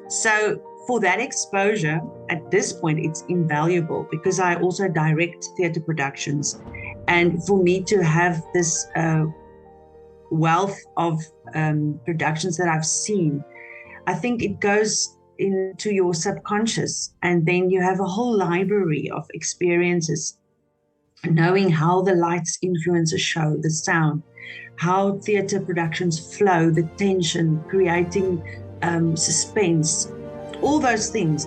So for that exposure, at this point, it's invaluable because I also direct theatre productions. And for me to have this wealth of productions that I've seen, I think it goes into your subconscious, and then you have a whole library of experiences, knowing how the lights influence a show, the sound, how theatre productions flow, the tension, creating suspense, all those things.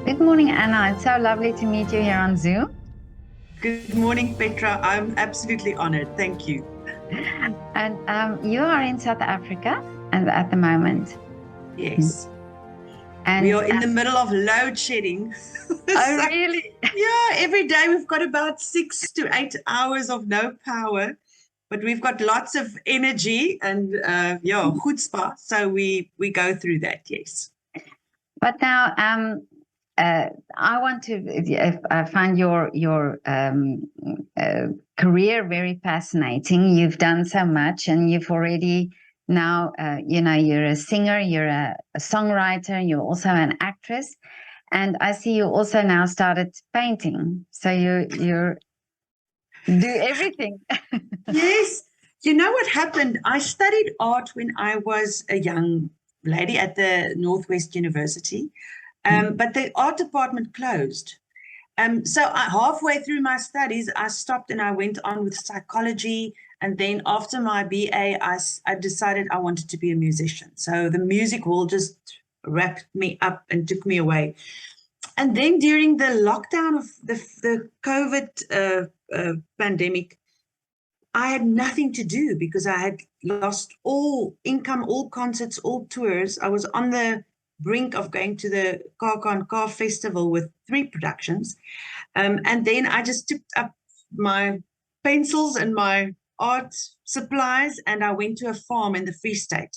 Good morning, Anna. It's so lovely to meet you here on Zoom. Good morning, Petra. I'm absolutely honored. Thank you. And you are in South Africa at the moment. Yes. And we are in the middle of load shedding. Oh, really? Yeah, every day we've got about 6 to 8 hours of no power, but we've got lots of energy and chutzpah. So we go through that, yes. But now, I want to. I find your career very fascinating. You've done so much, and you've already now, you're a singer, you're a songwriter, you're also an actress, and I see you also now started painting. So you do everything. Yes. You know what happened? I studied art when I was a young lady at the Northwest University, but the art department closed. So halfway through my studies, I stopped and I went on with psychology. And then after my BA, I decided I wanted to be a musician. So the music world just wrapped me up and took me away. And then during the lockdown of the COVID pandemic, I had nothing to do because I had lost all income, all concerts, all tours. I was on the brink of going to the Car Festival with 3 productions. And then I just took up my pencils and my art supplies and I went to a farm in the Free State.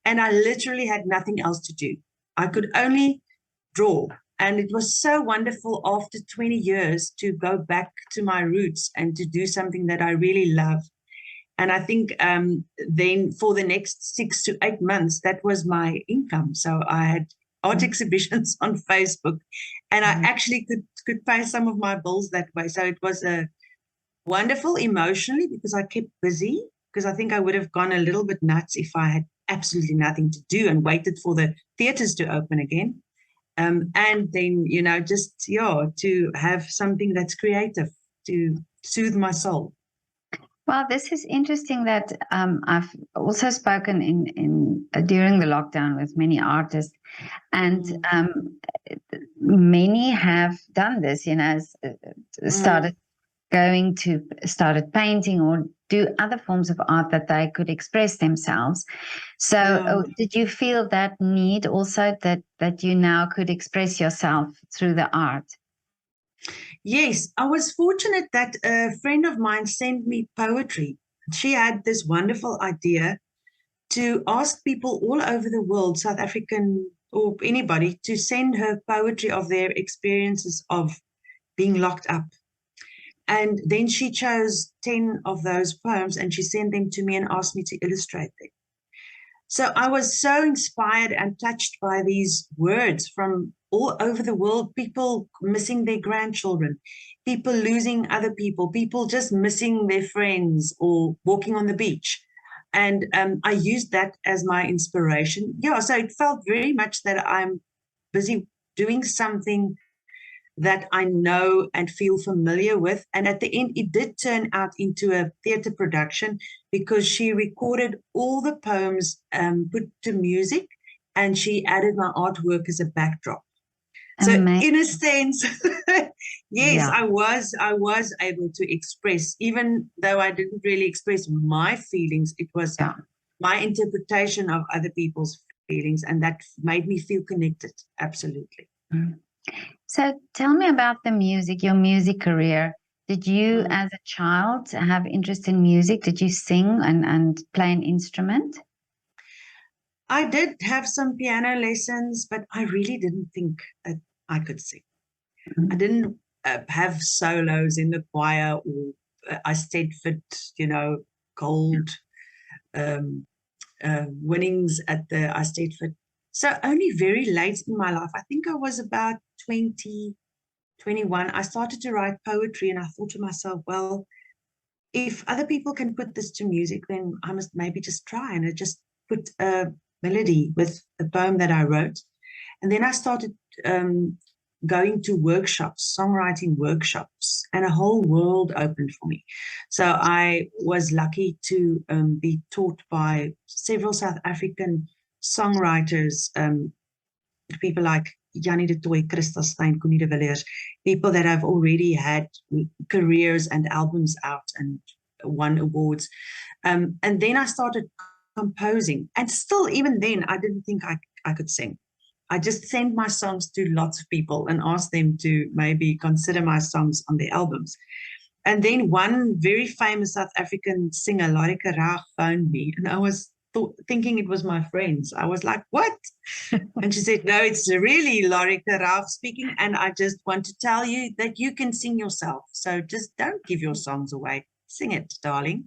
And I literally had nothing else to do. I could only draw. And it was so wonderful after 20 years to go back to my roots and to do something that I really love. And I think then for the next 6 to 8 months, that was my income. So I had art exhibitions on Facebook, and I actually could pay some of my bills that way. So it was a wonderful emotionally because I kept busy, because I think I would have gone a little bit nuts if I had absolutely nothing to do and waited for the theaters to open again. And then, to have something that's creative to soothe my soul. Well, this is interesting that I've also spoken in during the lockdown with many artists, and many have done this, started painting or do other forms of art that they could express themselves. So did you feel that need also that you now could express yourself through the art? Yes, I was fortunate that a friend of mine sent me poetry. She had this wonderful idea to ask people all over the world, South African or anybody, to send her poetry of their experiences of being locked up. And then she chose 10 of those poems and she sent them to me and asked me to illustrate them. So I was so inspired and touched by these words from all over the world, people missing their grandchildren, people losing other people just missing their friends or walking on the beach. And I used that as my inspiration. Yeah, so it felt very much that I'm busy doing something that I know and feel familiar with. And at the end, it did turn out into a theatre production because she recorded all the poems put to music, and she added my artwork as a backdrop. So in a sense, yes, I was able to express, even though I didn't really express my feelings, it was my interpretation of other people's feelings, and that made me feel connected. Absolutely. So tell me about the music, your music career. Did you, as a child, have interest in music? Did you sing and play an instrument? I did have some piano lessons, but I really didn't think that I could sing. I didn't have solos in the choir or I stayed fit, gold winnings at the Eisteddfod. So only very late in my life, I think I was about 20, 21, I started to write poetry, and I thought to myself, well, if other people can put this to music, then I must maybe just try. And I just put a melody with a poem that I wrote. And then I started going to workshops, songwriting workshops, and a whole world opened for me. So I was lucky to be taught by several South African songwriters, people like Jannie de Tooy, Christa Steyn, Connie de Villiers, people that have already had careers and albums out and won awards. And then I started composing. And still, even then, I didn't think I could sing. I just sent my songs to lots of people and asked them to maybe consider my songs on their albums. And then one very famous South African singer, Larika Raag, phoned me, and I was thinking it was my friends. I was like, what? And she said, no, it's really Larika Raag speaking. And I just want to tell you that you can sing yourself. So just don't give your songs away. Sing it, darling.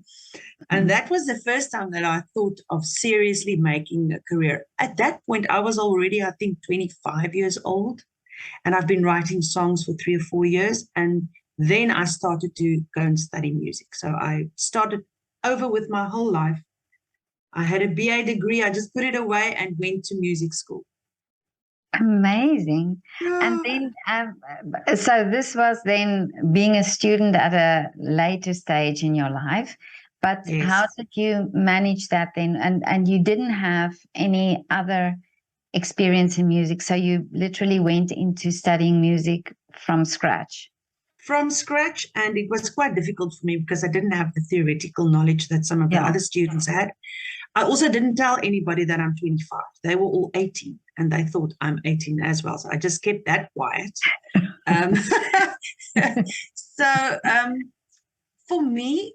And that was the first time that I thought of seriously making a career. At that point, I was already, I think, 25 years old. And I've been writing songs for 3 or 4 years. And then I started to go and study music. So I started over with my whole life. I had a BA degree. I just put it away and went to music school. Amazing. And then, so this was then being a student at a later stage in your life. But Yes. How did you manage that then? And you didn't have any other experience in music. So you literally went into studying music from scratch. From scratch, and it was quite difficult for me because I didn't have the theoretical knowledge that some of the other students had. I also didn't tell anybody that I'm 25. They were all 18, and they thought I'm 18 as well. So I just kept that quiet. For me,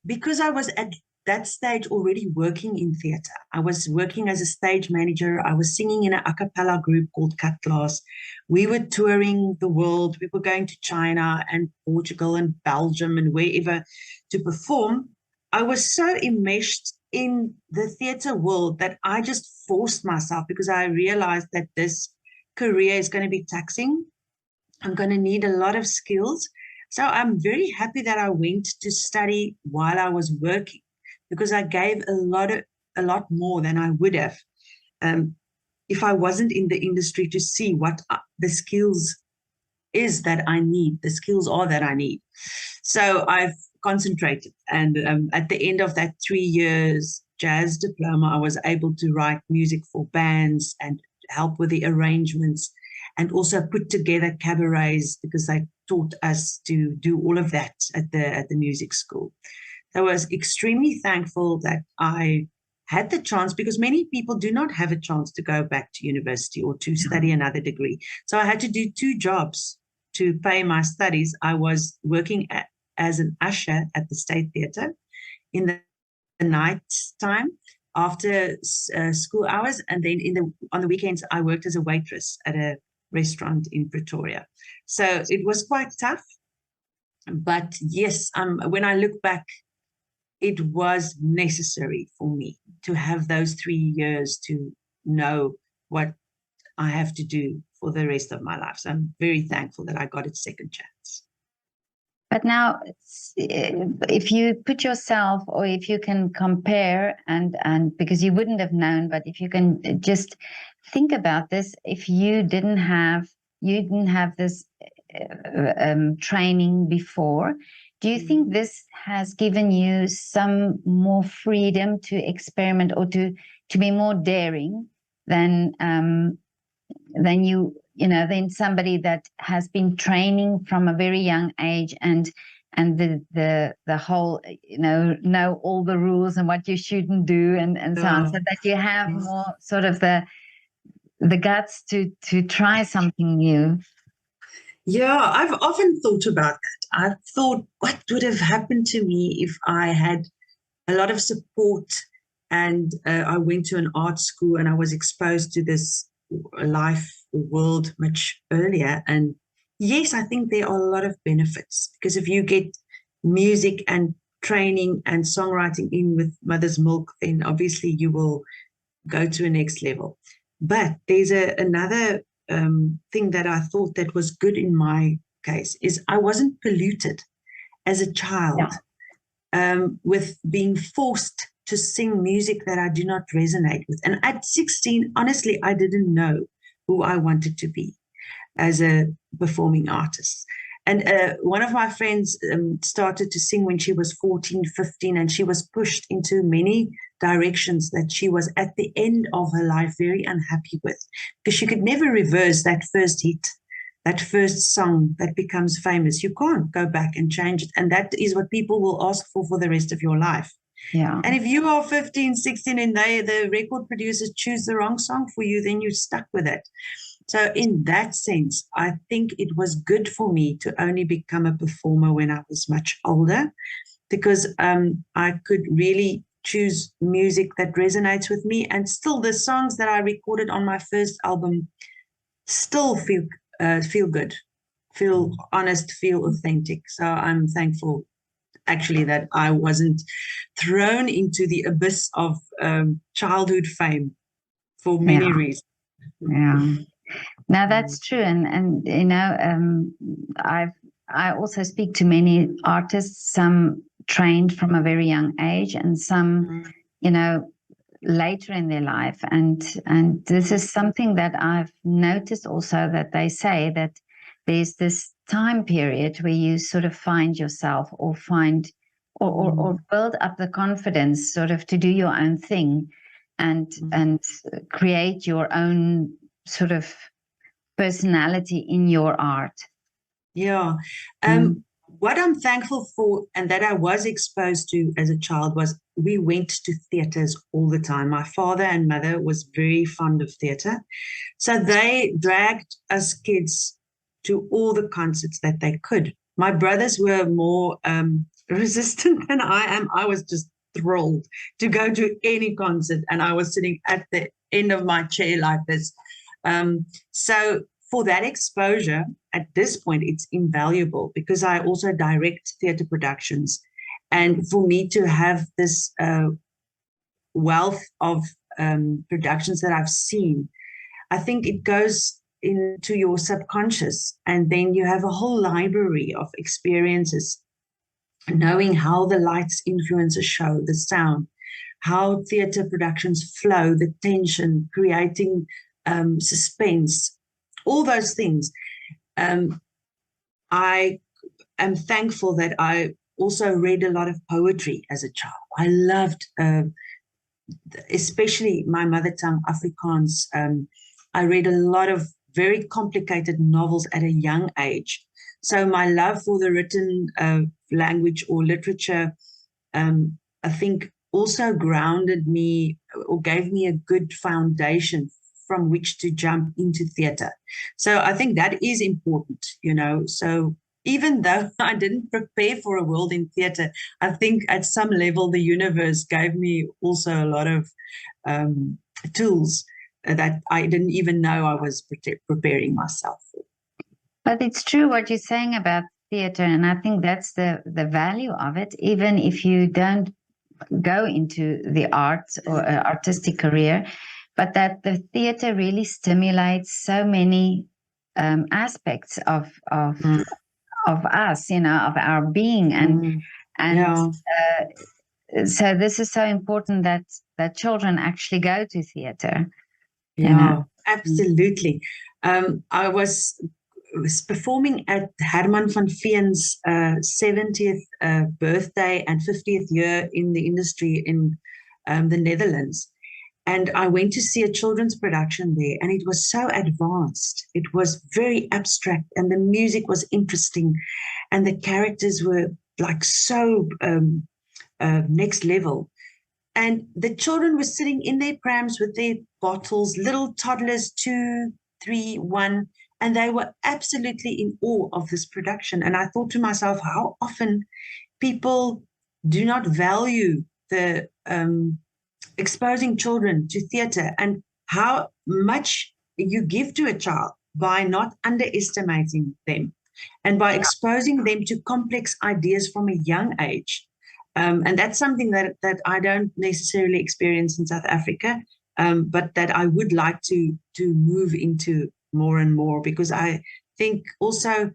because I was at that stage already working in theatre, I was working as a stage manager. I was singing in an a cappella group called Cut Class. We were touring the world. We were going to China and Portugal and Belgium and wherever to perform. I was so enmeshed in the theatre world that I just forced myself, because I realized that this career is going to be taxing. I'm going to need a lot of skills. So I'm very happy that I went to study while I was working, because I gave a lot more than I would have if I wasn't in the industry, to see what the skills is that I need. The skills are that I need. So I've concentrated. And at the end of that 3 years jazz diploma, I was able to write music for bands and help with the arrangements, and also put together cabarets, because they taught us to do all of that at the music school. I was extremely thankful that I had the chance, because many people do not have a chance to go back to university or to study another degree. So I had to do 2 jobs to pay my studies. I was working as an usher at the State Theatre in the night time after school hours, and then on the weekends I worked as a waitress at a restaurant in Pretoria. So it was quite tough, but yes, when I look back, it was necessary for me to have those 3 years to know what I have to do for the rest of my life. So I'm very thankful that I got a second chance. But now, if you put yourself, or if you can compare, and because you wouldn't have known, but if you can just think about this, if you didn't have this training before, do you think this has given you some more freedom to experiment, or to be more daring than than somebody that has been training from a very young age, and the whole know all the rules and what you shouldn't do, and so on, so that you have more sort of the guts to try something new? Yeah, I've often thought about that. I've thought, what would have happened to me if I had a lot of support, and I went to an art school and I was exposed to this life world much earlier. And yes, I think there are a lot of benefits, because if you get music and training and songwriting in with Mother's Milk, then obviously you will go to a next level. But there's another thing that I thought that was good in my case is I wasn't polluted as a child with being forced to sing music that I do not resonate with. And at 16, honestly, I didn't know who I wanted to be as a performing artist. And one of my friends started to sing when she was 14, 15, and she was pushed into many directions that she was at the end of her life very unhappy with, because she could never reverse that first hit, that first song that becomes famous. You can't go back and change it. And that is what people will ask for the rest of your life. Yeah. And if you are 15, 16, and the record producers choose the wrong song for you, then you're stuck with it. So in that sense, I think it was good for me to only become a performer when I was much older, because I could really choose music that resonates with me. And still the songs that I recorded on my first album still feel good, feel honest, feel authentic. So I'm thankful actually that I wasn't thrown into the abyss of childhood fame for many reasons. Yeah. Now that's true, and you know, I also speak to many artists, some trained from a very young age, and some, you know, later in their life, and this is something that I've noticed also, that they say that there's this time period where you sort of find yourself, or find, or build up the confidence, sort of, to do your own thing, and create your own sort of personality in your art. Yeah. What I'm thankful for, and that I was exposed to as a child, was we went to theaters all the time. My father and mother was very fond of theater. So they dragged us kids to all the concerts that they could. My brothers were more resistant than I am. I was just thrilled to go to any concert, and I was sitting at the end of my chair like this. So for that exposure, at this point, it's invaluable, because I also direct theater productions. And for me to have this wealth of productions that I've seen, I think it goes into your subconscious, and then you have a whole library of experiences, knowing how the lights influence a show, the sound, how theater productions flow, the tension, creating suspense, all those things. I am thankful that I also read a lot of poetry as a child. I loved, especially my mother tongue, Afrikaans. I read a lot of very complicated novels at a young age. So my love for the written language or literature, I think, also grounded me, or gave me a good foundation from which to jump into theater. So I think that is important, you know. So even though I didn't prepare for a world in theater, I think at some level the universe gave me also a lot of tools that I didn't even know I was preparing myself for. But it's true what you're saying about theater, and I think that's the value of it. Even if you don't go into the arts or artistic career, but that the theater really stimulates so many aspects of us, you know, of our being, and so this is so important that children actually go to theater. Yeah, you know? Absolutely. I was performing at Herman van Veen's 70th birthday and 50th year in the industry in the Netherlands. And I went to see a children's production there, and it was so advanced. It was very abstract, and the music was interesting, and the characters were like so next level. And the children were sitting in their prams with their bottles, little toddlers, 2, 3, 1, and they were absolutely in awe of this production. And I thought to myself, how often people do not value the exposing children to theater, and how much you give to a child by not underestimating them and by exposing them to complex ideas from a young age. And that's something that I don't necessarily experience in South Africa, but that I would like to move into more and more, because I think also,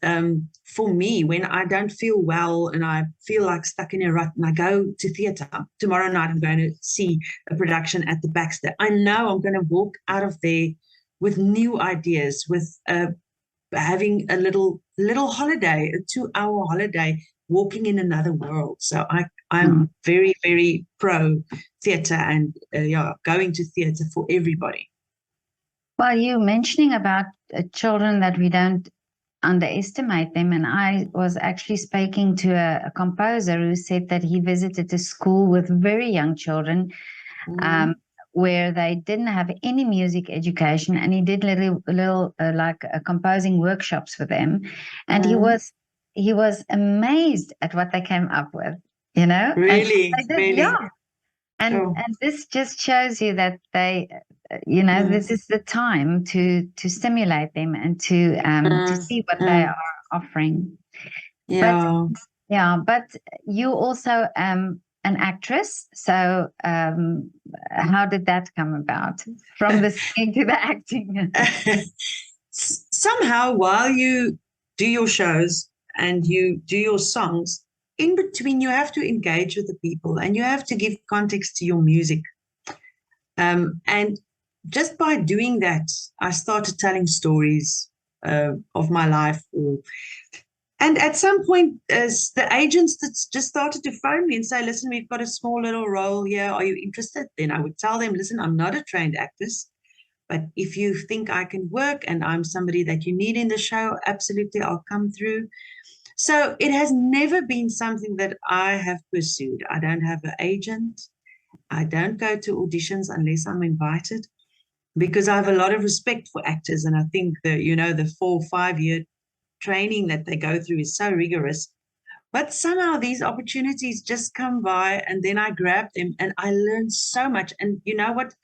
for me, when I don't feel well and I feel like stuck in a rut and I go to theatre, tomorrow night I'm going to see a production at the Baxter. I know I'm going to walk out of there with new ideas, with having a little holiday, a 2-hour holiday, walking in another world. So I'm very, very pro theatre, and going to theatre for everybody. Well, you mentioning about children, that we don't underestimate them. And I was actually speaking to a composer who said that he visited a school with very young children, where they didn't have any music education, and he did little composing workshops for them, and he was amazed at what they came up with, Really, and they did, really. yeah. And this just shows you that they, this is the time to stimulate them and to see what they are offering. Yeah. But you also an actress. So how did that come about, from the singing to the acting? Somehow, while you do your shows and you do your songs, in between, you have to engage with the people and you have to give context to your music. And just by doing that, I started telling stories of my life. And at some point, as the agents just started to phone me and say, listen, we've got a small little role here. Are you interested? Then I would tell them, listen, I'm not a trained actress, but if you think I can work and I'm somebody that you need in the show, absolutely, I'll come through. So it has never been something that I have pursued. I don't have an agent. I don't go to auditions unless I'm invited, because I have a lot of respect for actors. And I think the 4 or 5 year training that they go through is so rigorous. But somehow these opportunities just come by, and then I grab them and I learn so much. And you know what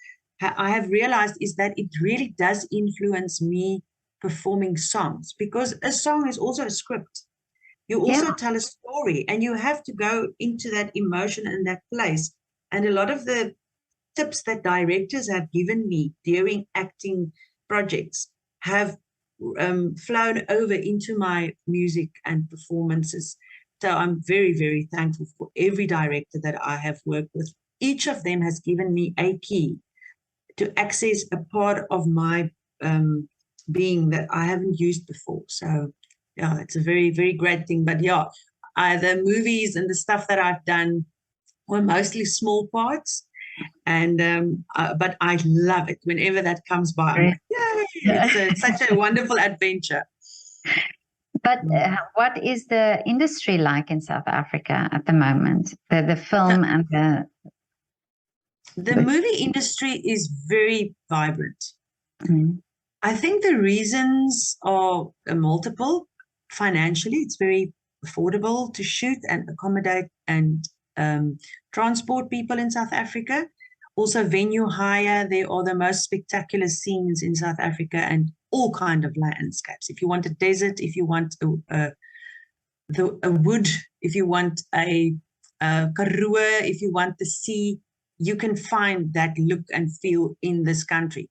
I have realized is that it really does influence me performing songs, because a song is also a script. You also tell a story, and you have to go into that emotion and that place. And a lot of the tips that directors have given me during acting projects have flown over into my music and performances. So I'm very, very thankful for every director that I have worked with. Each of them has given me a key to access a part of my being that I haven't used before. So yeah, it's a very, very great thing. But yeah, the movies and the stuff that I've done were mostly small parts. And but I love it whenever that comes by. I'm like, yay! It's such a wonderful adventure. But what is the industry like in South Africa at the moment? The film and the movie industry is very vibrant. I think the reasons are multiple. Financially, it's very affordable to shoot and accommodate and transport people in South Africa. Also, venue hire. There are the most spectacular scenes in South Africa, and all kind of landscapes. If you want a desert, if you want a wood, if you want a Karoo, if you want the sea, you can find that look and feel in this country.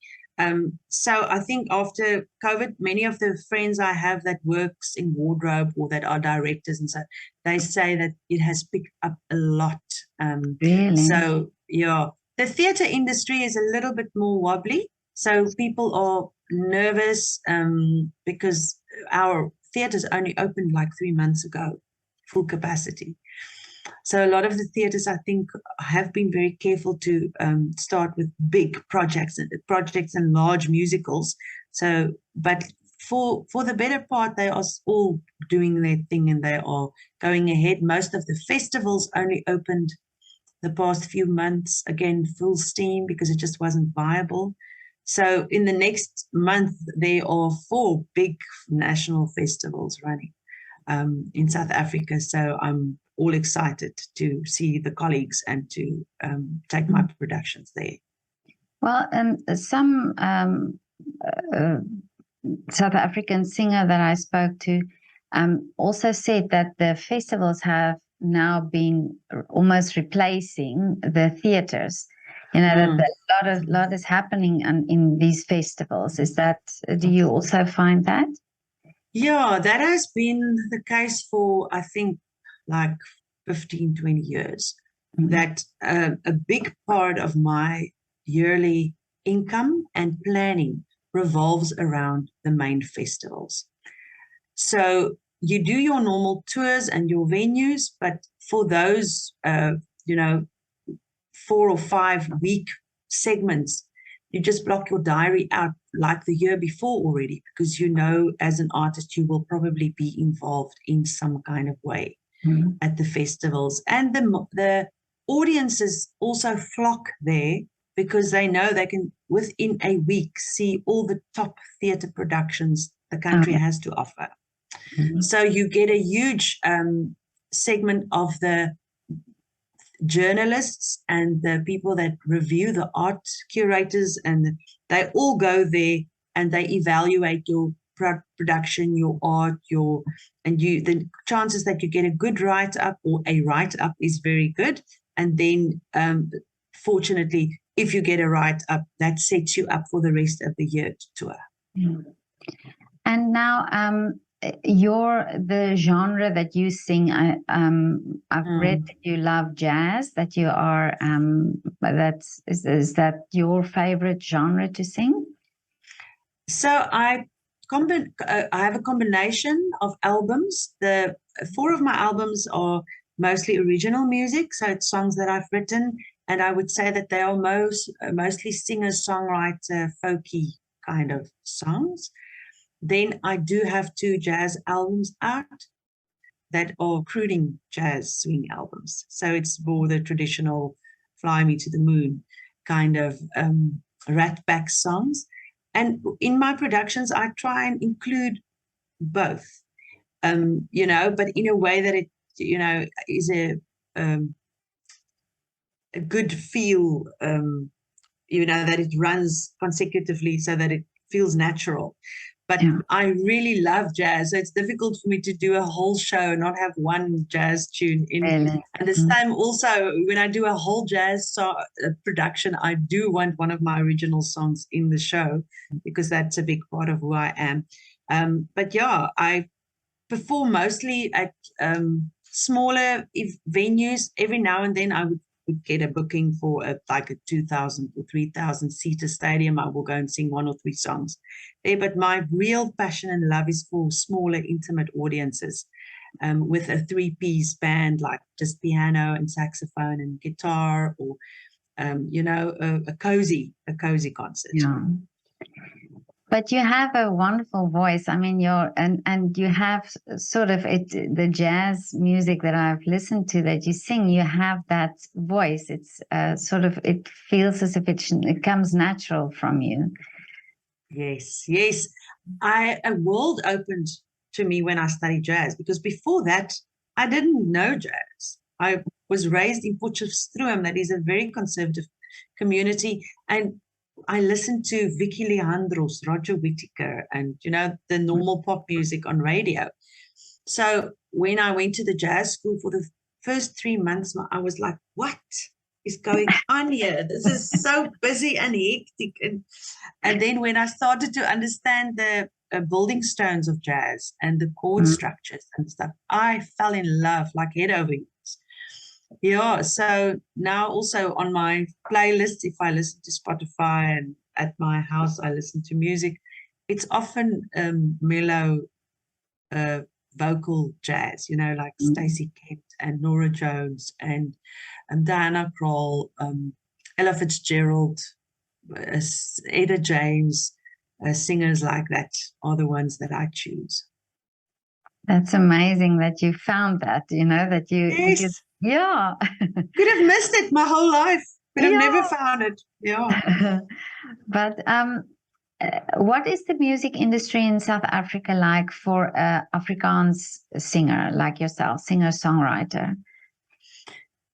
So I think after COVID, many of the friends I have that works in wardrobe or that are directors and so, they say that it has picked up a lot. Really? So yeah, the theatre industry is a little bit more wobbly. So people are nervous because our theatres only opened like 3 months ago, full capacity. So a lot of the theatres, I think, have been very careful to start with big projects and large musicals. So, but for the better part, they are all doing their thing and they are going ahead. Most of the festivals only opened the past few months, again, full steam, because it just wasn't viable. So in the next month, there are 4 big national festivals running in South Africa. So I'm all excited to see the colleagues and to take my productions there. Well, some South African singer that I spoke to also said that the festivals have now been almost replacing the theaters. You know, that a lot is happening in these festivals. Do you also find that? Yeah, that has been the case for, I think, like 15, 20 years. That a big part of my yearly income and planning revolves around the main festivals. So you do your normal tours and your venues, but for those, 4 or 5 week segments, you just block your diary out like the year before already, because you know, as an artist, you will probably be involved in some kind of way at the festivals. And the audiences also flock there because they know they can, within a week, see all the top theatre productions the country has to offer. So you get a huge segment of the journalists and the people that review, the art curators, and they all go there and they evaluate your production, your art, the chances that you get a good write-up or a write-up is very good. And then fortunately, if you get a write-up, that sets you up for the rest of the year to tour. And now the genre that you sing, I've read that you love jazz, that you are is that your favorite genre to sing? So I have a combination of albums. The 4 of my albums are mostly original music, so it's songs that I've written, and I would say that they are mostly singer-songwriter, folky kind of songs. Then I do have 2 jazz albums out that are crooning jazz swing albums. So it's more the traditional Fly Me to the Moon kind of rat-back songs. And in my productions, I try and include both, but in a way that it, is a good feel, that it runs consecutively so that it feels natural. But I really love jazz, so it's difficult for me to do a whole show, not have one jazz tune in. Really? And this time also, when I do a whole jazz production, I do want one of my original songs in the show, because that's a big part of who I am. But yeah, I perform mostly at smaller venues. Every now and then I would get a booking for a 2,000 or 3,000 seater stadium. I will go and sing 1 or 3 songs there. But my real passion and love is for smaller, intimate audiences, with a 3-piece band, like just piano and saxophone and guitar, or a cozy concert. Yeah. But you have a wonderful voice. I mean, and you have sort of the jazz music that I've listened to that you sing, you have that voice. It's it feels as if it comes natural from you. Yes. A world opened to me when I studied jazz, because before that, I didn't know jazz. I was raised in Potchefstroom, that is a very conservative community, and I listened to Vicky Leandros, Roger Whittaker, and, the normal pop music on radio. So when I went to the jazz school for the first 3 months, I was like, what is going on here? This is so busy and hectic. And then when I started to understand the building stones of jazz and the chord structures and stuff, I fell in love like head over heels. Yeah, so now also on my playlist, if I listen to Spotify, and at my house I listen to music, it's often mellow vocal jazz, like Stacey Kent and Nora Jones and Diana Krall, Ella Fitzgerald, Etta James, singers like that are the ones that I choose. That's amazing that you found that, that you... Yes. Yeah. Could have missed it my whole life. Could have never found it. Yeah. But what is the music industry in South Africa like for an Afrikaans singer like yourself, singer-songwriter?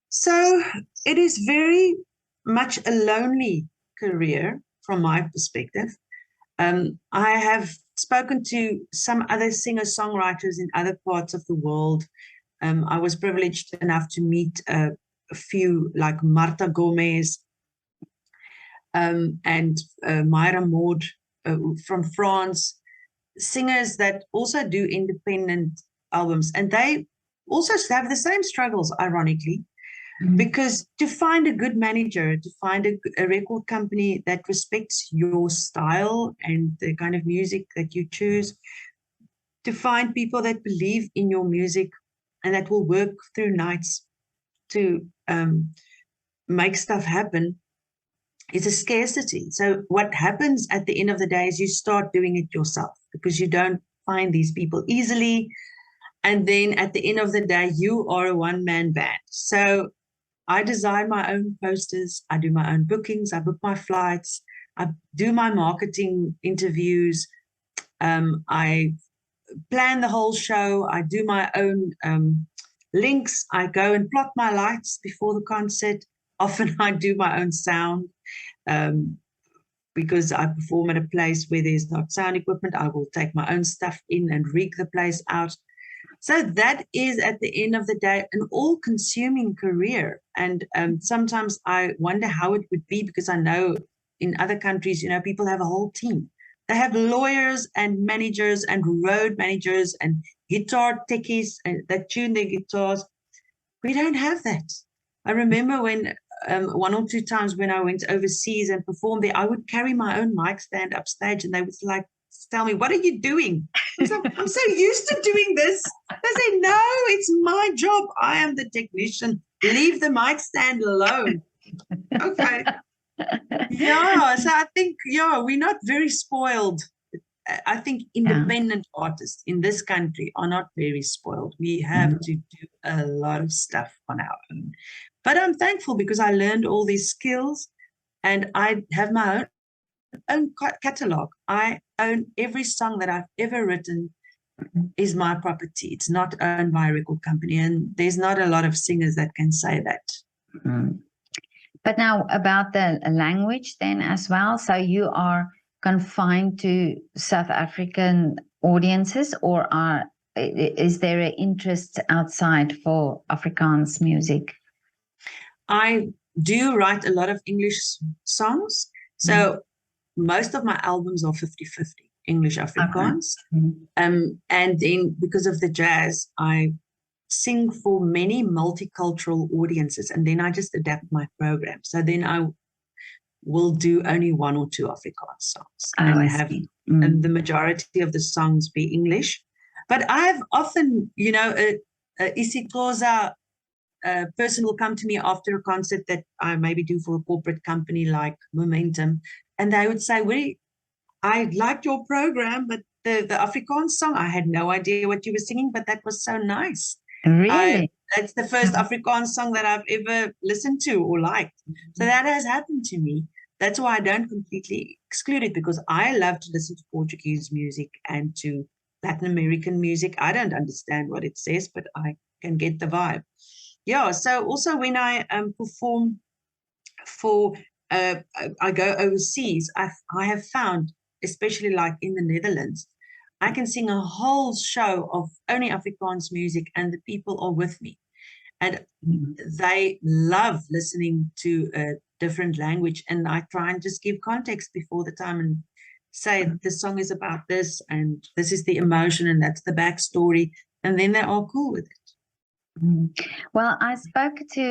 So it is very much a lonely career from my perspective. I have spoken to some other singer-songwriters in other parts of the world, I was privileged enough to meet a few like Marta Gomez and Myra Maud from France, singers that also do independent albums. And they also have the same struggles, ironically, because to find a good manager, to find a record company that respects your style and the kind of music that you choose, to find people that believe in your music and that will work through nights to make stuff happen, is a scarcity. So what happens at the end of the day is you start doing it yourself because you don't find these people easily. And then at the end of the day, you are a one-man band. So I design my own posters. I do my own bookings. I book my flights. I do my marketing interviews. I plan the whole show. I do my own links. I go and plot my lights before the concert. Often I do my own sound because I perform at a place where there's not sound equipment. I will take my own stuff in and rig the place out. So that is, at the end of the day, an all-consuming career. And sometimes I wonder how it would be, because I know in other countries, you know, people have a whole team. They have lawyers and managers and road managers and guitar techies that tune their guitars. We don't have that. I remember when one or two times when I went overseas and performed there, I would carry my own mic stand upstage, and they would like tell me, "What are you doing?" I'm so used to doing this. They say, "No, it's my job. I am the technician. Leave the mic stand alone." Okay. Yeah. So I think, yeah, we're not very spoiled. I think independent artists in this country are not very spoiled. We have to do a lot of stuff on our own. But I'm thankful because I learned all these skills and I have my own catalog. I own every song that I've ever written is my property. It's not owned by a record company. And there's not a lot of singers that can say that. But now about the language then as well. So you are confined to South African audiences, or is there an interest outside for Afrikaans music? I do write a lot of English songs. So most of my albums are 50-50 English Afrikaans. And then because of the jazz, I sing for many multicultural audiences, and then I just adapt my program. So then I will do only one or two Afrikaans songs and have and the majority of the songs be English. But I've often, you know, isiXhosa person will come to me after a concert that I maybe do for a corporate company like Momentum, and they would say, "Well, I liked your program, but the Afrikaans song, I had no idea what you were singing, but that was so nice." Really? That's the first Afrikaans song that I've ever listened to or liked. So that has happened to me. That's why I don't completely exclude it, because I love to listen to Portuguese music and to Latin American music. I don't understand what it says, but I can get the vibe. Yeah, so also when I perform for, I go overseas, I have found, especially like in the Netherlands, I can sing a whole show of only Afrikaans music and the people are with me. And they love listening to a different language. And I try and just give context before the time and say, this song is about this, and this is the emotion, and that's the backstory. And then they're all cool with it. Well, I spoke to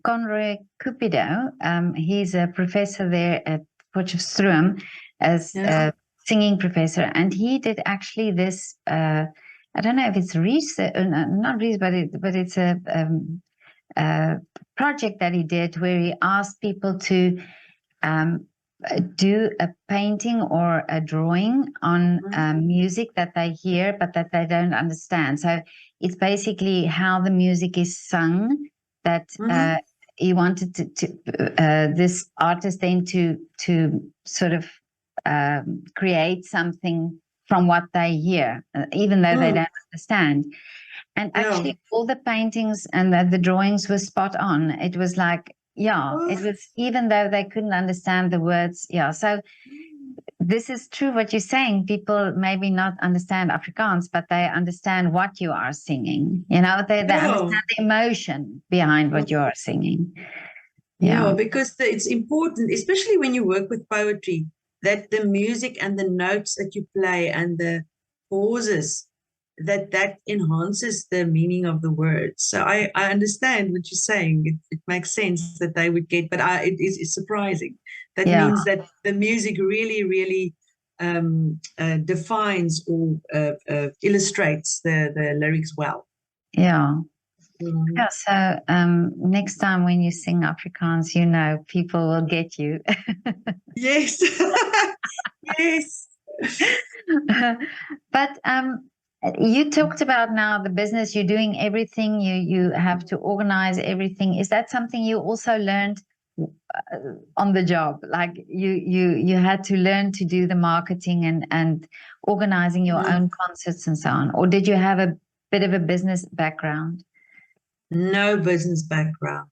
Conroy Cupido. He's a professor there at Potchefstroom as a singing professor, and he did actually this. I don't know if it's research, not research, but it's a project that he did where he asked people to do a painting or a drawing on music that they hear but that they don't understand. So it's basically how the music is sung that he wanted to this artist then to sort of create something from what they hear, even though they don't understand. And actually all the paintings and the drawings were spot on. It was like, it was, even though they couldn't understand the words. So this is true what you're saying. People maybe not understand Afrikaans, but they understand what you are singing. You know, they understand the emotion behind what you are singing. Yeah, because it's important, especially when you work with poetry, that the music and the notes that you play and the pauses, that enhances the meaning of the words. So I understand what you're saying. It makes sense that they would get, but it's surprising. That means that the music really, really defines or illustrates the lyrics well. Yeah. Yeah, so next time when you sing Afrikaans, you know, people will get you. Yes. Yes. But you talked about now the business, you're doing everything, you have to organize everything. Is that something you also learned on the job? Like you had to learn to do the marketing and organizing your own concerts and so on? Or did you have a bit of a business background? No business background.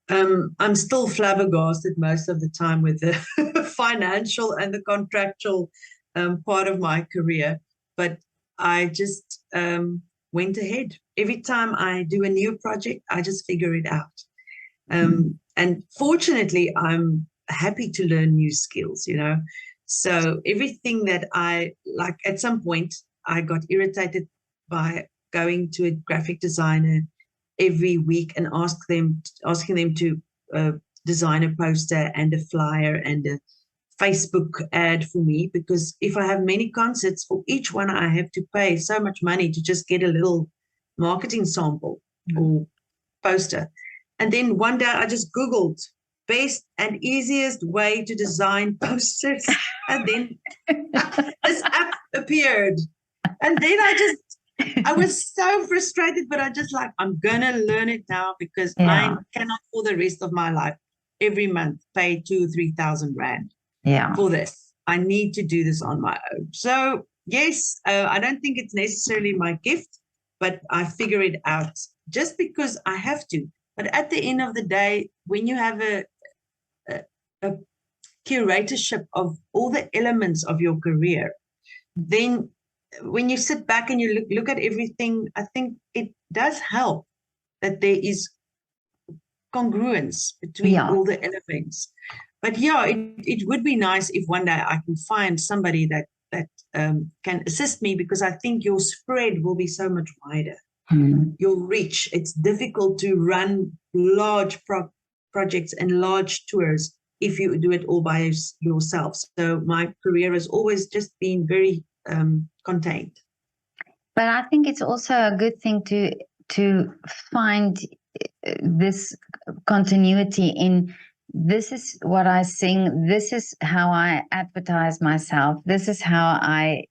I'm still flabbergasted most of the time with the financial and the contractual part of my career. But I just went ahead. Every time I do a new project, I just figure it out. And fortunately, I'm happy to learn new skills, you know. So everything that I like, at some point, I got irritated by going to a graphic designer every week and asking them to design a poster and a flyer and a Facebook ad for me, because if I have many concerts, for each one I have to pay so much money to just get a little marketing sample or poster. And then one day I just Googled best and easiest way to design posters, and then this app appeared. And then I was so frustrated, but I just like, I'm going to learn it now, because I cannot for the rest of my life every month pay 2,000 or 3,000 rand for this. I need to do this on my own. So yes, I don't think it's necessarily my gift, but I figure it out just because I have to. But at the end of the day, when you have a curatorship of all the elements of your career, then when you sit back and you look at everything, I think it does help that there is congruence between all the elements. But yeah, it would be nice if one day I can find somebody that can assist me, because I think your spread will be so much wider. Your reach. It's difficult to run large projects and large tours if you do it all by yourself. So my career has always just been very contained. But I think it's also a good thing to find this continuity in, this is what I sing, this is how I advertise myself, this is how I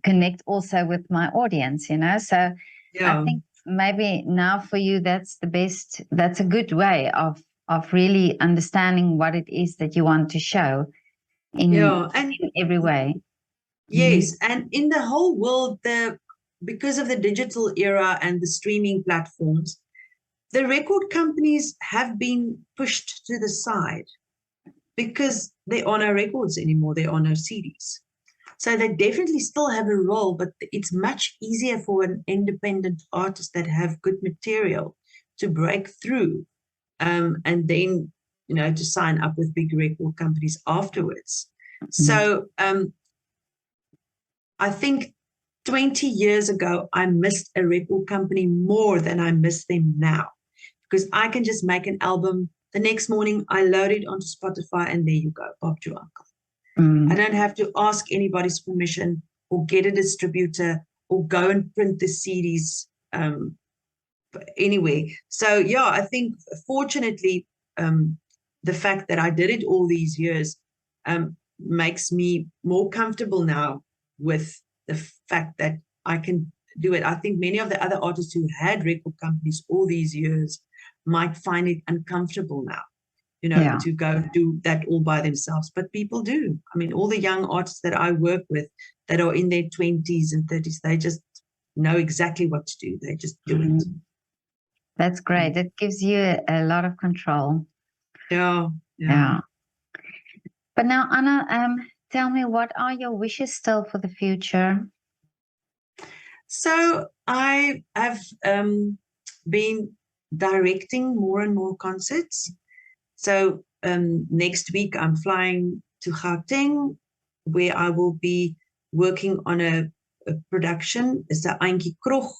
connect also with my audience, you know. So I think maybe now for you that's a good way of really understanding what it is that you want to show in every way. Yes, and in the whole world, because of the digital era and the streaming platforms, the record companies have been pushed to the side because there are no records anymore, there are no CDs. So they definitely still have a role, but it's much easier for an independent artist that have good material to break through, and then, you know, to sign up with big record companies afterwards. So I think 20 years ago, I missed a record company more than I miss them now, because I can just make an album. The next morning, I load it onto Spotify, and there you go, Bob your uncle. I don't have to ask anybody's permission or get a distributor or go and print the CDs anywhere. So yeah, I think fortunately, the fact that I did it all these years makes me more comfortable now with the fact that I can do it. I think many of the other artists who had record companies all these years might find it uncomfortable now, you know, to go do that all by themselves. But people do. I mean, all the young artists that I work with that are in their 20s and 30s, they just know exactly what to do. They just do it. That's great. It gives you a lot of control. Yeah. But now, Anna, tell me, what are your wishes still for the future? So I have been directing more and more concerts. So next week I'm flying to Gauteng, where I will be working on a production. It's the Auntie Krog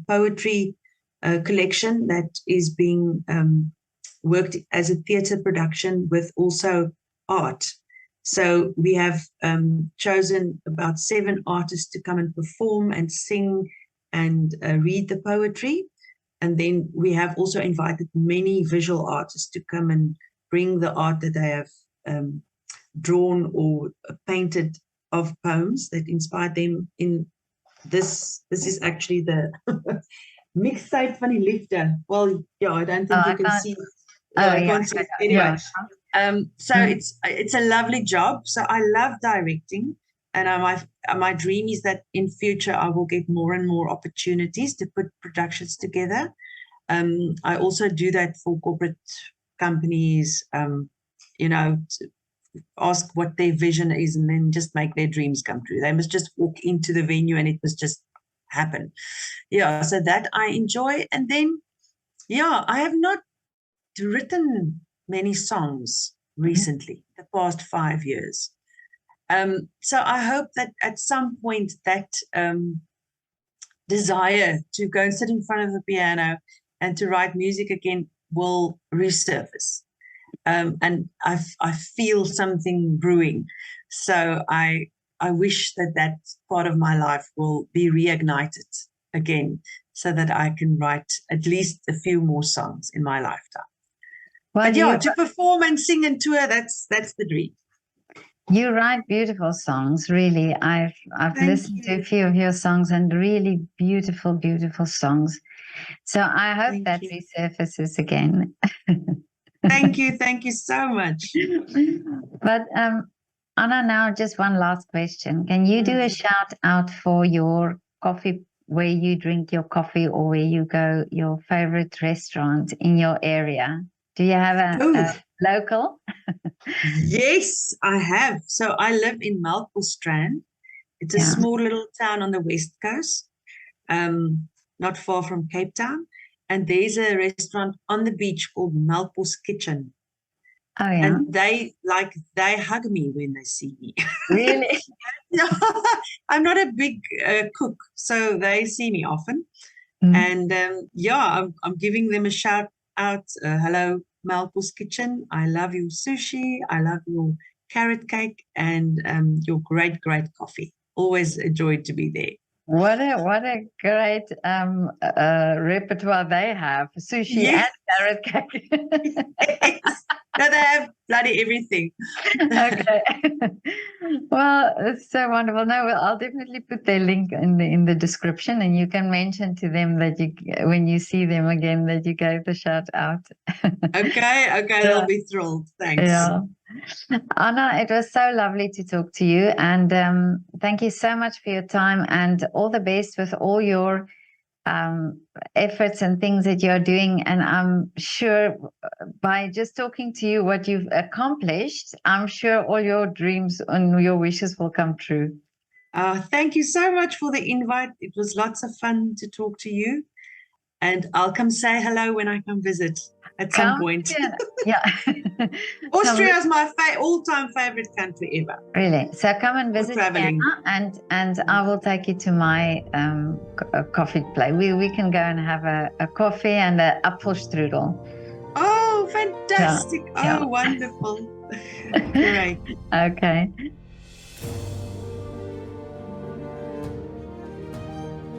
poetry collection that is being worked as a theatre production with also art. So we have chosen about 7 artists to come and perform and sing and read the poetry. And then we have also invited many visual artists to come and bring the art that they have drawn or painted of poems that inspired them in this. This is actually the mixed side van die liefde. Well, yeah, I don't think you can see. Yeah, I can't see. Anyway, so it's a lovely job. So I love directing, and my dream is that in future I will get more and more opportunities to put productions together. I also do that for corporate companies, to ask what their vision is and then just make their dreams come true. They must just walk into the venue and it must just happen. Yeah, so that I enjoy. And then, yeah, I have not written many songs recently, the past 5 years. So I hope that at some point that desire to go and sit in front of the piano and to write music again will resurface. And I feel something brewing. So I wish that part of my life will be reignited again so that I can write at least a few more songs in my lifetime. Well, but yeah, to perform and sing and tour, that's the dream. You write beautiful songs, really. I've listened to a few of your songs and really beautiful, beautiful songs. So I hope that resurfaces again. Thank you so much. But Anna, now just one last question. Can you do a shout out for your coffee, where you drink your coffee or where you go, your favorite restaurant in your area? Do you have a local? Yes, I have. So I live in Melkbos. It's a small little town on the west coast, not far from Cape Town. And there's a restaurant on the beach called Melkbos Kitchen. Oh, yeah. And they hug me when they see me. Really? I'm not a big cook, so they see me often. And I'm giving them a shout out. Hello, Melkbos Kitchen. I love your sushi. I love your carrot cake and your great coffee. Always a joy to be there. What a great repertoire they have. Sushi and carrot cake. Yes. No, they have bloody everything. Okay. Well, it's so wonderful. No, well, I'll definitely put their link in the description, and you can mention to them that when you see them again, that you gave the shout out. Okay, they'll be thrilled. Thanks. Yeah. Anna, it was so lovely to talk to you, and thank you so much for your time, and all the best with all your efforts and things that you're doing. And I'm sure by just talking to you what you've accomplished, I'm sure all your dreams and your wishes will come true. Thank you so much for the invite. It was lots of fun to talk to you, and I'll come say hello when I come visit at some point. Yeah. Austria is my all-time favorite country ever. Really? So come and visit Anna, and I will take you to my coffee place. We can go and have a coffee and an apfelstrudel. Oh, fantastic. Yeah. Oh, wonderful. Great. Okay.